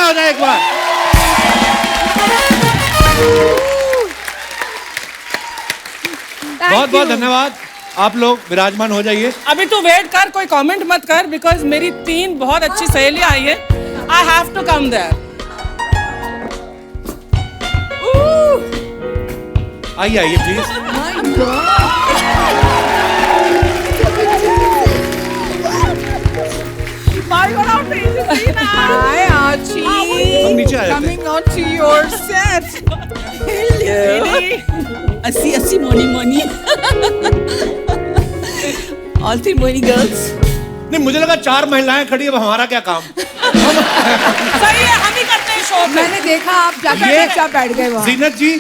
तालियां हो जाए एक बार। बहुत बहुत धन्यवाद। आप लोग विराजमान हो जाइए। अभी तू वेट कर, कोई कमेंट मत कर, बिकॉज मेरी 3 बहुत अच्छी सहेलियां आई है। I have to come there. आइए आइए प्लीज। Hi Archie. हम नीचे आ जाते हैं। Coming on to your set. Assi Moni. All 3 Moni girls. नहीं, मुझे लगा 4 महिलाएं खड़ी, अब हमारा क्या काम। सही है, हम ही करते हैं शो। मैंने देखा आप जाकर चुपचाप बैठ गए वहाँ। जीनत जी,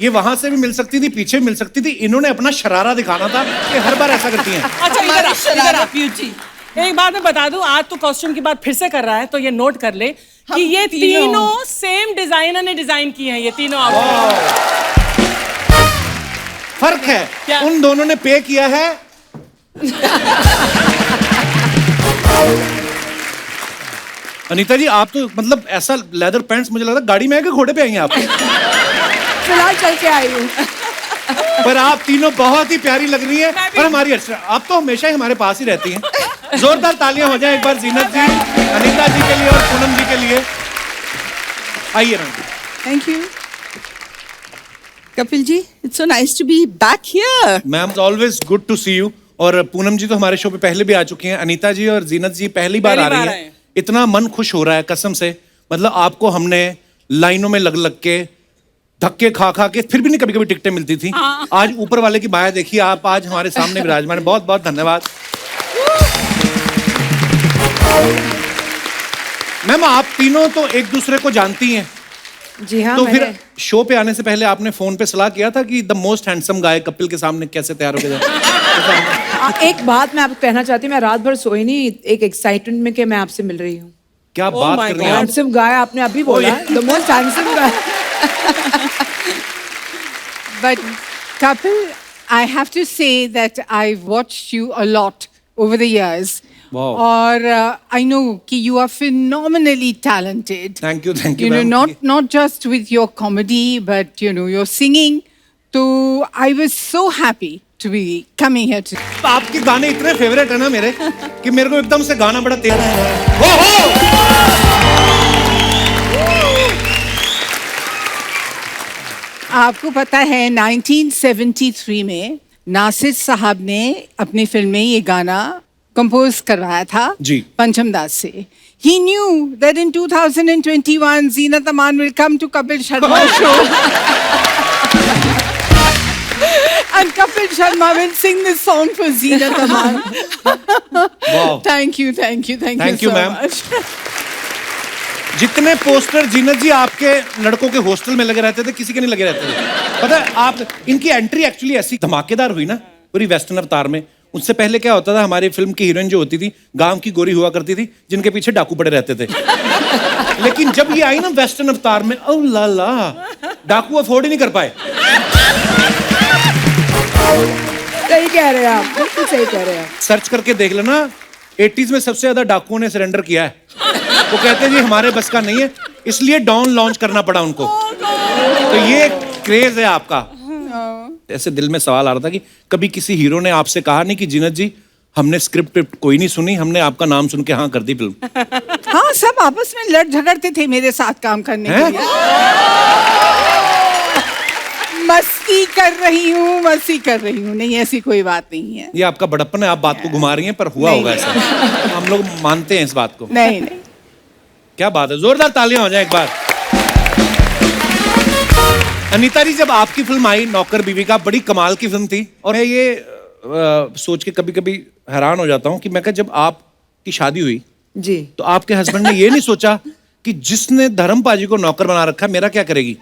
ये वहां से भी मिल सकती थी, पीछे भी मिल सकती थी। इन्होंने अपना शरारा दिखाना था कि हर बार ऐसा करती हैं। अच्छा इधर आ ब्यूटी। एक बात मैं बता दूं, आज तो कॉस्ट्यूम की बात फिर से कर रहा है, तो ये नोट कर ले कि ये तीनों सेम डिजाइनर ने डिजाइन की हैं, ये तीनों आउटफिट। फर्क है क्या? उन दोनों ने पे किया है। अनीता जी, आप तो मतलब ऐसा लेदर पैंट्स, मुझे लगता है गाड़ी में है कि घोड़े पे आई हैं आप। फिलहाल चल के आई हूँ। पर आप तीनों बहुत ही प्यारी लग रही हैं। और हमारी आप तो हमेशा ही हमारे पास ही रहती हैं। जोरदार तालियां हो जाए एक बार जीनत जी, अनीता जी के लिए और पूनम जी के लिए। आइए ma'am. Thank you. Kapil ji, it's so nice to be back here. Ma'am, always good to see you. और पूनम जी तो हमारे शो पे पहले भी आ चुकी हैं। अनीता जी और जीनत जी पहली बार आ रही हैं। इतना मन खुश हो रहा है कसम से। मतलब आपको हमने लाइनों में लग लग के, धक्के खा खा के, फिर भी नहीं कभी कभी टिकटें मिलती थी। आज ऊपर वाले की माया देखिए, आप आज हमारे सामने विराजमान हैं। बहुत बहुत धन्यवाद। मैम, आप तीनों तो एक दूसरे को जानती हैं। जी हाँ। तो फिर शो पे आने से पहले आपने फोन पे सलाह किया था कि the most handsome guy Kapil के सामने कैसे तैयार होके जाए। एक बात मैं आपको कहना चाहती हूँ, मैं रात भर सोई नहीं, एक एक्साइटमेंट में कि मैं आपसे मिल रही हूँ। क्या बात कर रही हैं आप? हैंडसम गाय आपने अभी बोला, the most handsome guy. But Kapil, I have to say that I've watched you a lot over the years. Wow. Or I know that you are phenomenally talented. Thank you, You know, ma'am. not just with your comedy, but you know, your singing. So I was so happy to be coming here today. आपके गाने इतने favourite है ना मेरे, कि मेरे को एकदम से गाना बड़ा तेज है। आपको पता है 1973 में नासिर साहब ने अपनी फिल्म में ये गाना कंपोज करवाया था जी। पंचम दास से। He knew that in 2021 Zeenat Aman will come to Kapil Sharma's show and Kapil Sharma will sing this song for Zeenat Aman. Wow. Thank you Thank you, so ma'am. much. जितने poster जीनत जी आपके लड़कों के hostel में लगे रहते थे, किसी के नहीं लगे रहते थे। पता है, आप इनकी एंट्री एक्चुअली ऐसी धमाकेदार हुई ना पूरी वेस्टर्न अवतार में। उससे पहले क्या होता था, हमारी फिल्म की हीरोइन जो होती थी गांव की गोरी हुआ करती थी, जिनके पीछे डाकू पड़े रहते थे। लेकिन जब ये आई ना वेस्टर्न अवतार में, ओ ला ला, डाकू अफोर्ड ही नहीं कर पाए। सही कह रहे हैं आप, बिल्कुल सही कह रहे हैं आप। सर्च करके देख लेना, 80s में सबसे ज्यादा डाकुओं ने सरेंडर किया है। वो कहते हैं जी हमारे बस का नहीं है, इसलिए डॉन लॉन्च करना पड़ा उनको। तो ये क्रेज है आपका। ऐसे दिल में सवाल आ रहा था कि कभी किसी हीरो ने आपसे कहा नहीं कि जीनत जी, हमने स्क्रिप्ट कोई नहीं सुनी, हमने आपका नाम सुन के हाँ कर दी फिल्म? हाँ, सब आपस में लड़ झगड़ते थे मेरे साथ काम करने के लिए। मस्ती कर रही हूँ, नहीं ऐसी कोई बात नहीं है। ये आपका बड़प्पन है, आप बात को घुमा रही हैं, पर हुआ होगा ऐसा। हम लोग मानते हैं इस बात को। नहीं। क्या बात है, जोरदार तालियां हो जाए एक बार। अनीता जी, जब आपकी फिल्म आई नौकर बीवी का, बड़ी कमाल की फिल्म थी। और मैं ये सोच के कभी कभी हैरान हो जाता हूँ कि मैं जब आपकी शादी हुई जी, तो आपके हस्बैंड ने ये नहीं सोचा कि जिसने धर्म पाजी को नौकर बना रखा है, मेरा क्या करेगी?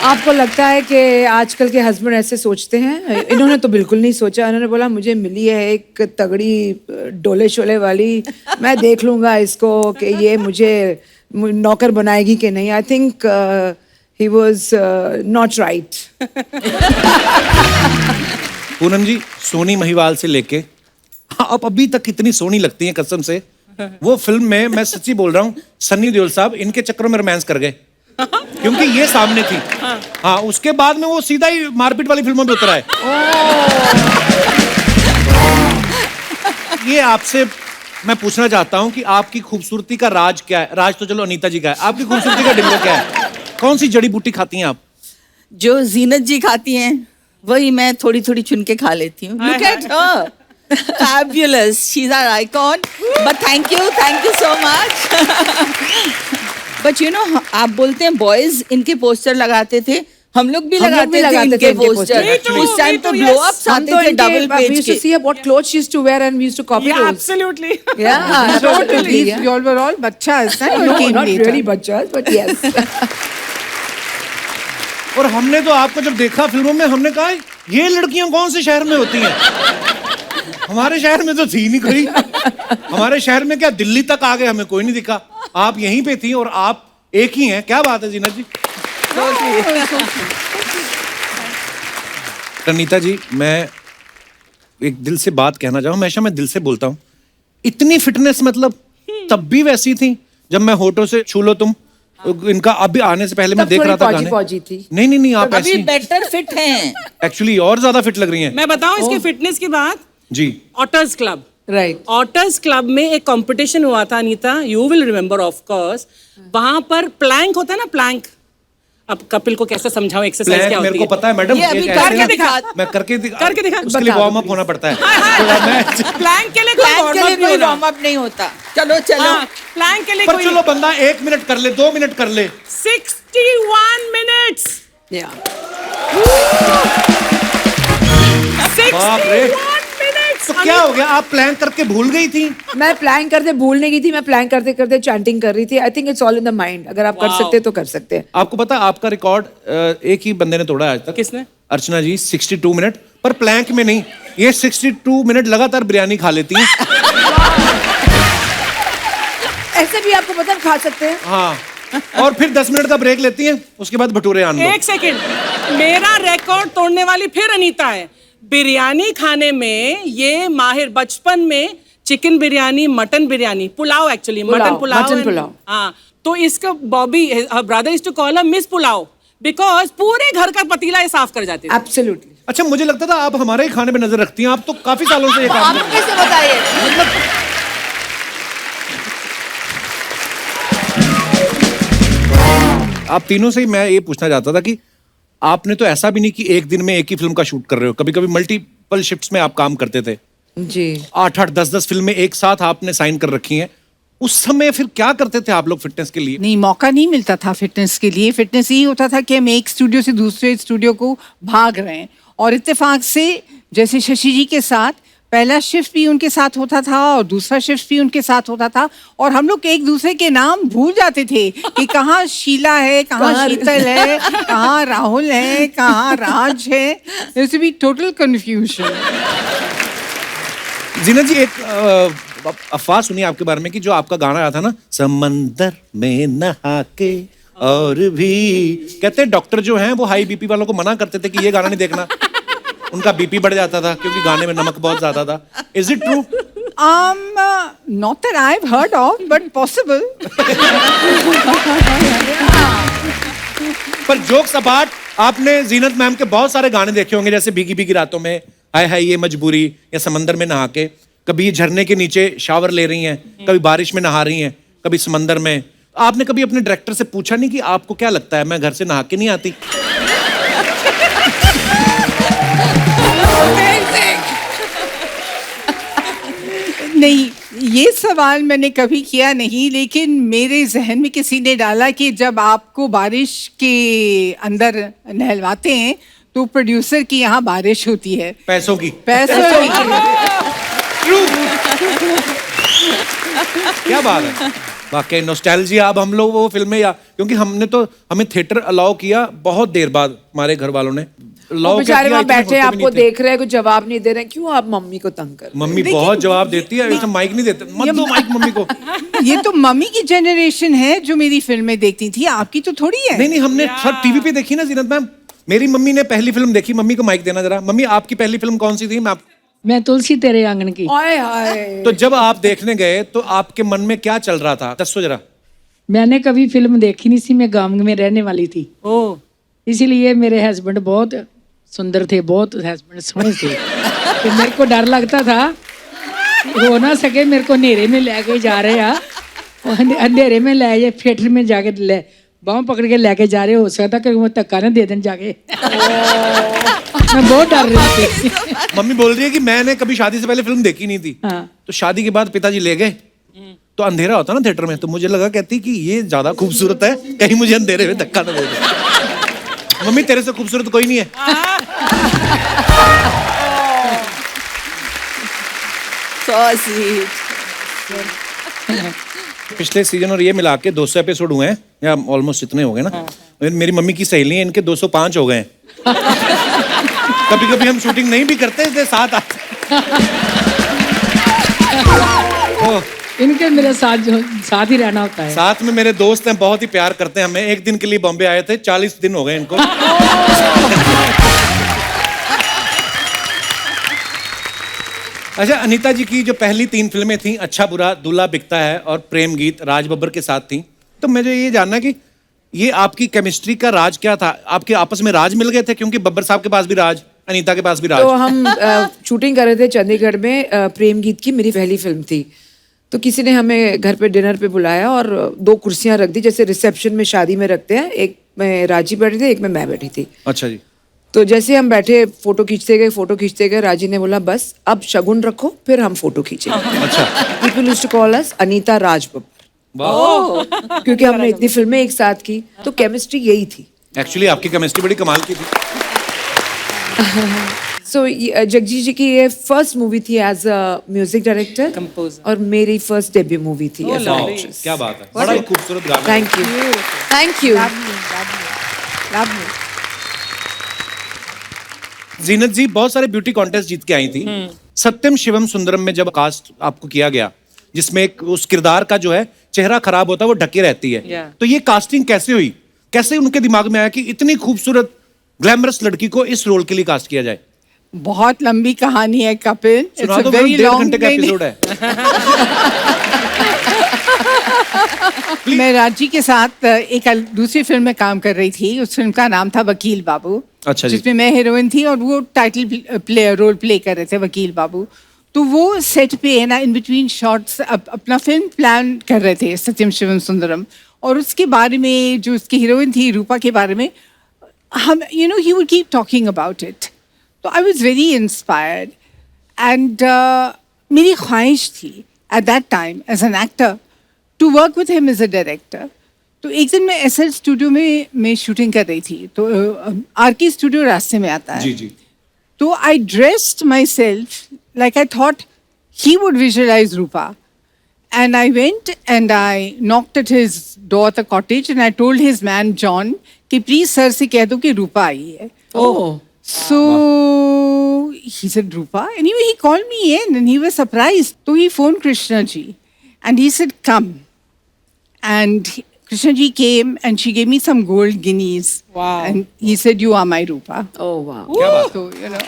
आपको लगता है कि आजकल के हस्बैंड ऐसे सोचते हैं? इन्होंने तो बिल्कुल नहीं सोचा। इन्होंने बोला मुझे मिली है एक तगड़ी डोले शोले वाली, मैं देख लूंगा इसको कि ये मुझे नौकर बनाएगी कि नहीं। I think he was not right. Poonam ji, Sohni Mahiwal से लेके आप अभी तक कितनी सोनी लगती हैं कसम से। वो फिल्म में मैं सच्ची बोल रहा हूँ, सन्नी देओल साहब इनके चक्करों में रोमांस कर गए, क्योंकि ये सामने थी। हाँ, उसके बाद में वो सीधा ही मारपीट वाली फिल्मों में उतरा है। ये आपसे मैं पूछना चाहता हूँ कि आपकी खूबसूरती का राज क्या है? राज तो चलो अनीता जी का है, आपकी खूबसूरती का डिब्बा क्या है? कौन सी जड़ी बूटी खाती हैं आप? जो जीनत जी खाती हैं वही मैं थोड़ी थोड़ी चुन के खा लेती हूँ। Look at her. Fabulous. She's our icon. But thank you so much. But you know, आप बोलते हैं बॉयज इनके पोस्टर लगाते थे, हम लोग भी लगाते थे इनके पोस्टर। उस टाइम तो ब्लो अप्स आते थे double page We used to see what clothes she used to wear and we used to copy Yeah, those. absolutely. Yeah, totally. You all were all bachchas, right? No, Came not later. really bachchas, but yes. और हमने तो आपको जब देखा फिल्मों में, हमने कहा ये लड़कियां कौन से शहर में होती हैं? हमारे शहर में तो थी नहीं कोई। हमारे शहर में क्या, दिल्ली तक आ गए, हमें कोई नहीं दिखा। आप यहीं पे थी और आप एक ही हैं। क्या बात है जीनत जी। रनीता जी, मैं एक दिल से बात कहना चाहूँ, हमेशा मैं दिल से बोलता हूँ, इतनी फिटनेस मतलब तब भी वैसी थी जब मैं होठों से छू लो तुम। इनका अभी आने से पहले मैं तब देख रहा था थोड़ी गाने। फौजी थी। नहीं, आप अभी ऐसी बेटर फिट हैं। एक्चुअली और ज्यादा फिट लग रही हैं। मैं बताऊं इसके फिटनेस की बात, जी। Otters club. Right. Otters club में एक कंपटीशन हुआ था Anita, you will remember of course. वहां पर प्लैंक होता है ना, प्लैंक। अब कपिल को कैसे समझाऊं एक्सरसाइज क्या होती है? मेरे को पता है मैडम, ये अभी एक करके ऐसे ना- दिखा। मैं करके दिखा। उसके लिए वार्म अप होना पड़ता है। प्लैंक के लिए प्लान के लिए कोई कोई वार्म अप नहीं होता। चलो प्लैंक के लिए पर कोई चलो बंदा 1 मिनट कर ले, 2 मिनट कर ले। 61 मिनट्स। Yeah. 61 मिनट्स। तो क्या हो गया, आप प्लान करके भूल गई थी? मैं प्लान करते भूल नहीं गई थी, मैं प्लान करते करते चैंटिंग कर रही थी। I think it's all in the mind. अगर आप कर सकते हैं तो कर सकते हैं। आपको पता है आपका रिकॉर्ड एक ही बंदे ने तोड़ा है आज तक। किसने? अर्चना जी, 62 मिनट, पर प्लैंक में नहीं। ये 62 मिनट लगातार बिरयानी खा लेती हैं। ऐसे भी आपको पता है खा सकते हैं। हाँ, और फिर 10 मिनट का ब्रेक लेती हैं, उसके बाद भटूरे आन लो। एक सेकंड, मेरा रिकॉर्ड तोड़ने वाली फिर अनीता है। बिरयानी खाने में ये माहिर, बचपन में chicken biryani, mutton biryani, pulao actually, mutton pulao. हाँ, तो इसका Bobby brother is to call a miss pulao because पूरे घर का पतीला ये साफ कर जाती है। एब्सोल्युटली। अच्छा, मुझे लगता था आप हमारे ही खाने पे नजर रखती हैं। आप तो काफी सालों से ये काम कर आपको रही हैं। कैसे बताइए? आप तीनों से ही मैं ये पूछना चाहता था कि आपने तो ऐसा भी नहीं कि एक दिन में एक ही फिल्म का शूट कर रहे हो, कभी कभी मल्टीपल शिफ्ट्स में आप काम करते थे। जी। 8-8, 10-10 फिल्में एक साथ आपने साइन कर रखी हैं। उस समय फिर क्या करते थे आप लोग फिटनेस के लिए? नहीं, मौका नहीं मिलता था फिटनेस के लिए। फिटनेस यही होता था कि हम एक स्टूडियो से दूसरे स्टूडियो को भाग रहे हैं, और इत्तेफाक से जैसे शशि जी के साथ पहला शिफ्ट भी उनके साथ होता था और दूसरा शिफ्ट भी उनके साथ होता था, और हम लोग एक दूसरे के नाम भूल जाते थे कि कहाँ शीला है, कहाँ शीतल है, कहाँ राहुल है, कहाँ राज है। There used to be total confusion. जीना जी, एक अफवाह सुनी आपके बारे में कि जो आपका गाना आया था ना, समंदर में नहा के और भी, कहते हैं डॉक्टर जो हैं वो हाई बीपी वालों को मना करते थे कि ये गाना नहीं देखना, उनका बीपी बढ़ जाता था क्योंकि गाने में नमक बहुत ज्यादा था। Is it true? Not that I've heard of, but possible. पर जोक्स अपार्ट, आपने जीनत मैम के बहुत सारे गाने देखे होंगे, जैसे भीगी भीगी रातों में, हाय हाय ये मजबूरी, या समंदर में नहा के। कभी झरने के नीचे शावर ले रही हैं, कभी बारिश में नहा रही हैं, कभी समंदर में। आपने कभी अपने डायरेक्टर से पूछा नहीं कि आपको क्या लगता है मैं घर से नहा के नहीं आती? नहीं, ये सवाल मैंने कभी किया नहीं, लेकिन मेरे जहन में किसी ने डाला कि जब आपको बारिश के अंदर नहलवाते हैं तो प्रोड्यूसर की यहाँ बारिश होती है, पैसों की। पैसों की। क्या बात है, वाकई नॉस्टैल्जिया। अब हम लोग वो फिल्में, या क्योंकि हमें थिएटर अलाउ किया बहुत देर बाद, हमारे घर वालों ने अलाउ बेचारे वहाँ बैठे आपको देख रहे हैं, कुछ जवाब नहीं दे रहे हैं। क्यों आप मम्मी को तंग कर? मम्मी बहुत जवाब देती है, ऐसा माइक नहीं देते, मत दो माइक मम्मी को। ये तो मम्मी की जनरेशन है जो मेरी फिल्में देखती थी, आपकी तो थोड़ी है। नहीं, हमने सब टीवी पे देखी ना जीनत मैम। मेरी मम्मी ने पहली फिल्म देखी, मम्मी को माइक देना जरा। मम्मी, आपकी पहली फिल्म कौन सी थी? मैं मैं तुलसी तेरे आंगन की। हाय हाय। तो जब आप देखने गए तो आपके मन में क्या चल रहा था, दसो जरा। मैंने कभी फिल्म देखी नहीं थी, मैं गांव में रहने वाली थी, ओ इसीलिए मेरे हस्बैंड बहुत सुंदर थे, बहुत हस्बैंड सोहने थे। तो मेरे को डर लगता था हो ना सके मेरे को अंधेरे में लेके जा रहे हैं, अंधेरे में ले जाए, थिएटर में जाके ले बाँह पकड़ के लेके जा रहे, हो सकता कि वो धक्का ना दे दें जाके। मैं बहुत डर रही थी। मम्मी बोल रही है कि मैंने कभी शादी से पहले फिल्म देखी नहीं थी। हाँ। तो शादी के बाद पिताजी ले गए, तो अंधेरा होता ना थिएटर में, तो मुझे लगा, कहती कि ये ज्यादा खूबसूरत है, कहीं मुझे अंधेरे में धक्का ना दे दे। मम्मी तेरे से खूबसूरत कोई नहीं है। So sweet. पिछले सीजन और ये मिला के 200 एपिसोड हुए हैं, या ऑलमोस्ट इतने हो गए ना। मेरी मम्मी की सहेली है, इनके 205 हो गए हैं। कभी कभी हम शूटिंग नहीं भी करते, इसलिए साथ आते। तो इनके मेरे साथ ही रहना होता है। साथ में मेरे दोस्त हैं, बहुत ही प्यार करते हैं हमें। एक दिन के लिए बॉम्बे आए थे, 40 दिन हो गए इनको। अच्छा, अनीता जी की जो पहली 3 फिल्में थी, अच्छा बुरा, दूल्हा बिकता है और प्रेम गीत, राज बब्बर के साथ थी, तो मुझे ये जानना कि ये आपकी केमिस्ट्री का राज क्या था? आपके आपस में राज मिल गए थे? क्योंकि बब्बर साहब के पास भी राज, अनीता के पास भी राज। तो हम शूटिंग कर रहे थे चंडीगढ़ में, प्रेम गीत की मेरी पहली फिल्म थी। तो किसी ने हमें घर पे डिनर पे बुलाया और 2 कुर्सियां रख दी, जैसे रिसेप्शन में शादी में रखते हैं। एक में राजी बैठी थी, एक में मैं बैठी थी। अच्छा जी। तो जैसे हम बैठे, फोटो खींचते गए, राजी ने बोला बस अब शगुन रखो, फिर हम फोटो खींचेंगे। अच्छा। People used to call us Anita Raj Babbar, क्योंकि हमने इतनी फिल्में एक साथ की, तो केमिस्ट्री यही थी। एक्चुअली आपकी केमिस्ट्री बड़ी कमाल की थी। सो जगजीत जी की ये फर्स्ट मूवी थी as a music director, Composer. और मेरी फर्स्ट डेब्यू मूवी थी एज वाह, अ क्या बात है, बड़ा ही खूबसूरत गाना। Thank you, thank you. Zeenat ji बहुत सारे ब्यूटी कॉन्टेस्ट जीत के आई थी। सत्यम शिवम सुंदरम में जब कास्ट आपको किया गया, जिसमें एक उस किरदार का जो है चेहरा खराब होता है, वो ढके रहती है, Yeah. तो ये कास्टिंग कैसे हुई? कैसे उनके दिमाग में आया कि इतनी खूबसूरत ग्लैमरस लड़की को इस रोल के लिए कास्ट किया जाए? बहुत लंबी कहानी है कपिल, सुना दो, 1.5 घंटे का एपिसोड है। मैं राजी के साथ एक दूसरी फिल्म में काम कर रही थी। उस फिल्म का नाम था वकील बाबू। अच्छा जी। जिसमें मैं हीरोइन थी और वो टाइटल रोल प्ले कर रहे थे, वकील बाबू। तो वो सेट पे ना इन बिटवीन शॉट्स अपना फिल्म प्लान कर रहे थे, सत्यम शिवम सुंदरम, और उसके बारे में जो उसकी हीरोइन थी रूपा के बारे में हम he would keep talking about it. तो I was very inspired and मेरी ख्वाहिश थी at that time as an actor to work with him as a director. तो एक दिन मैं एसएल स्टूडियो में मैं शूटिंग कर रही थी, तो आरके स्टूडियो रास्ते में आता है। जी जी। तो I dressed my self like I thought he would visualize Rupa. And I went and I knocked at his door at the cottage and I told his man John कि please sir से कह दो कि रूपा आई है. Oh. So he said Rupa. Anyway, he called me in and he was surprised. So he phoned Krishna ji and he said come. And Krishna ji came and she gave me some gold guineas. Wow. And he said you are my Rupa. Oh wow. क्या बात? So you know.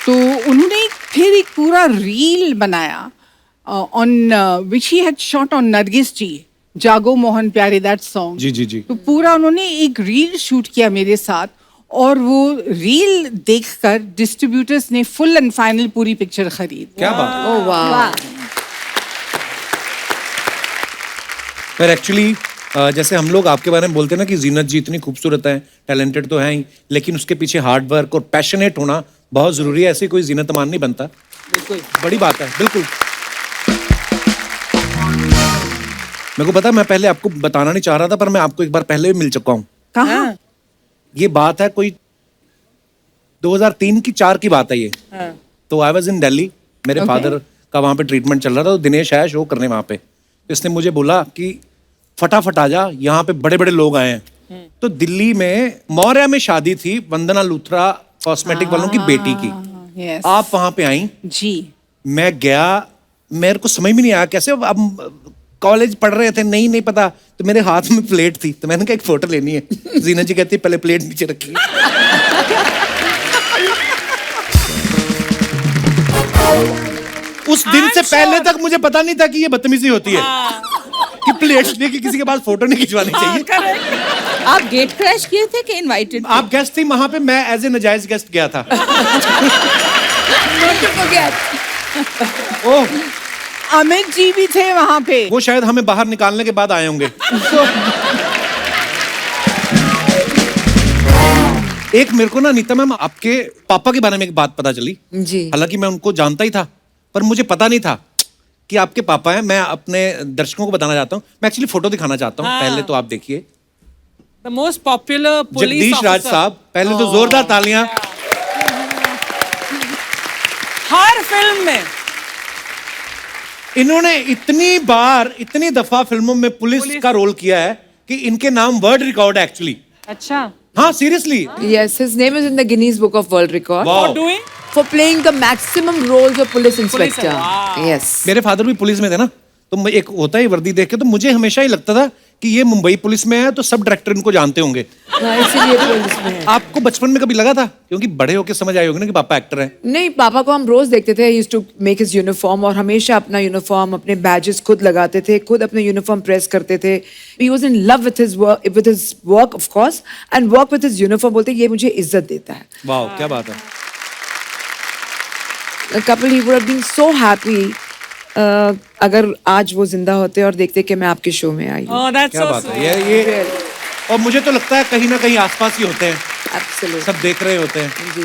तो उन्होंने फिर एक पूरा reel बनाया on which he had shot on Nargis ji, Jaago Mohan प्यारे, that song. जी जी जी। तो पूरा उन्होंने एक रील शूट किया मेरे साथ, और वो रील देखकर डिस्ट्रीब्यूटर्स ने फुल एंड फाइनल पूरी पिक्चर खरीद। क्या बात? Oh wow. पर एक्चुअली जैसे हम लोग आपके बारे में बोलते हैं ना कि जीनत जी इतनी खूबसूरत है, टैलेंटेड तो है ही, लेकिन उसके पीछे हार्ड वर्क और पैशनेट होना बहुत जरूरी है। ऐसी कोई जीनत अमान नहीं बनता। बिल्कुल बड़ी बात है, बिल्कुल। मेरे को पता है, मैं पहले आपको बताना नहीं चाह रहा था, पर मैं आपको एक बार पहले भी मिल चुका हूँ। कहाँ? ये बात है कोई 2003 की 4 की बात है ये। तो आई वाज इन दिल्ली, मेरे फादर का वहाँ पे ट्रीटमेंट चल रहा था, तो दिनेश आया शो करने वहाँ पे। तो इसने मुझे बोला कि फटाफट आ जा, यहाँ पे बड़े बड़े लोग आए हैं। तो दिल्ली में मौर्या में शादी थी वंदना लूथरा कॉस्मेटिक वालों की बेटी की। Yes. आप वहाँ पे आई, जी। मैं गया, मेरे को समझ में नहीं आया कैसे। अब कॉलेज पढ़ रहे थे, नहीं पता, तो मेरे हाथ में प्लेट थी, तो मैंने कहा एक फोटो लेनी है। जीनत जी कहती पहले प्लेट नीचे रखिए। उस दिन से पहले तक मुझे पता नहीं था कि ये बदतमीजी होती है कि प्लेट लेके किसी के पास फोटो नहीं खिंचवानी चाहिए। आप गेट क्रैश किए थे कि इनवाइटेड? आप गेस्ट थी वहां पे, मैं एज ए नाजायज गेस्ट गया था। ओह, अमित जी भी थे वहां पे। वो शायद हमें बाहर निकालने के बाद आए होंगे। एक मेरे को ना नीता मैम आपके पापा के बारे में एक बात पता चली जी। हालांकि मैं उनको जानता ही था, पर मुझे पता नहीं था कि आपके पापा हैं। मैं अपने दर्शकों को बताना चाहता हूँ, मैं एक्चुअली फोटो दिखाना चाहता हूँ। पहले तो आप देखिए, The most popular police Jagdish Raj officer. साहब, पहले तो जोरदार तालियां। हर फिल्म में इन्होंने इतनी दफा फिल्मों में पुलिस का रोल किया है कि इनके नाम वर्ल्ड रिकॉर्ड है एक्चुअली। अच्छा हाँ, seriously. Yes, his name is in the Guinness Book of World Record Wow. for doing for playing the maximum roles of police inspector. wow. Yes. मेरे फादर भी पुलिस में थे ना, तो एक होता है वर्दी देख के, तो मुझे हमेशा ही लगता था कि ये मुंबई पुलिस में है तो सब डायरेक्टर इनको जानते होंगे। हाँ, इसीलिए पुलिस में है। आपको बचपन में कभी लगा था, क्योंकि बड़े होके समझ आए होंगे ना कि पापा एक्टर हैं? नहीं, पापा को हम रोज देखते थे, used to make his uniform, और हमेशा अपना यूनिफॉर्म, अपने बैजेस खुद लगाते थे, खुद अपने यूनिफॉर्म प्रेस करते थे। He was in love with his work of course, and work with his uniform. बोलते ये मुझे इज्जत देता है। वाह, क्या बात है। कपिल, ही would have been so happy अगर आज वो जिंदा होते और देखते कि मैं आपके शो में आई हूँ। Oh, that's क्या so बात sweet. है ये और मुझे तो लगता है कहीं ना कहीं आसपास ही होते हैं, Absolutely. सब देख रहे होते हैं। जी।